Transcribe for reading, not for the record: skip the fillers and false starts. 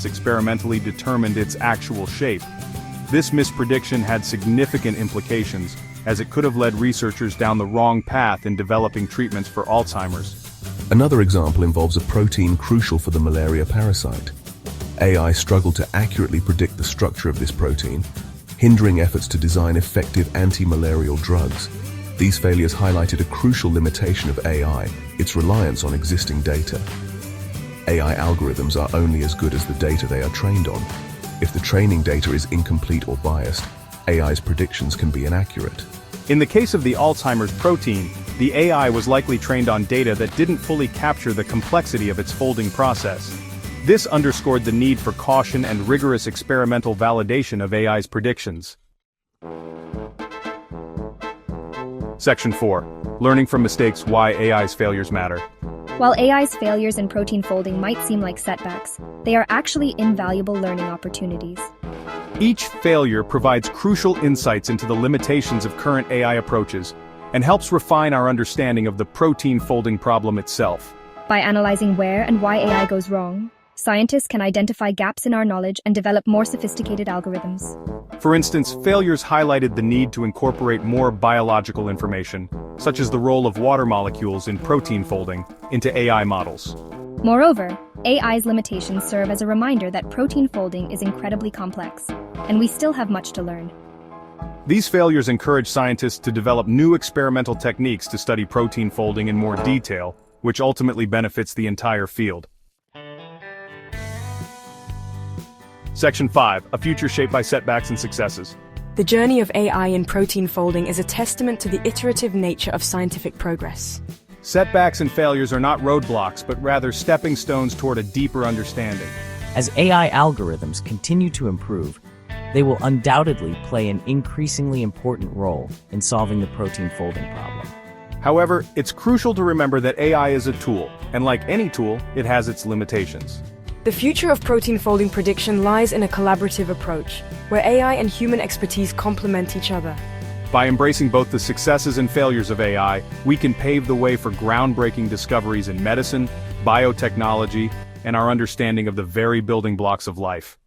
scientists experimentally determined its actual shape. This misprediction had significant implications, as it could have led researchers down the wrong path in developing treatments for Alzheimer's. Another example involves a protein crucial for the malaria parasite. AI struggled to accurately predict the structure of this protein, hindering efforts to design effective anti-malarial drugs. These failures highlighted a crucial limitation of AI, its reliance on existing data. AI algorithms are only as good as the data they are trained on. If the training data is incomplete or biased, AI's predictions can be inaccurate. In the case of the Alzheimer's protein, the AI was likely trained on data that didn't fully capture the complexity of its folding process. This underscored the need for caution and rigorous experimental validation of AI's predictions. Section 4. Learning from mistakes: why AI's failures matter. While AI's failures in protein folding might seem like setbacks, they are actually invaluable learning opportunities. Each failure provides crucial insights into the limitations of current AI approaches, and helps refine our understanding of the protein folding problem itself. By analyzing where and why AI goes wrong, scientists can identify gaps in our knowledge and develop more sophisticated algorithms. For instance, failures highlighted the need to incorporate more biological information, such as the role of water molecules in protein folding, into AI models. Moreover, AI's limitations serve as a reminder that protein folding is incredibly complex, and we still have much to learn. These failures encourage scientists to develop new experimental techniques to study protein folding in more detail, which ultimately benefits the entire field. Section 5. A future shaped by setbacks and successes. The journey of AI in protein folding is a testament to the iterative nature of scientific progress. Setbacks and failures are not roadblocks, but rather stepping stones toward a deeper understanding. As AI algorithms continue to improve, they will undoubtedly play an increasingly important role in solving the protein folding problem. However, it's crucial to remember that AI is a tool, and like any tool, it has its limitations. The future of protein folding prediction lies in a collaborative approach, where AI and human expertise complement each other. By embracing both the successes and failures of AI, we can pave the way for groundbreaking discoveries in medicine, biotechnology, and our understanding of the very building blocks of life.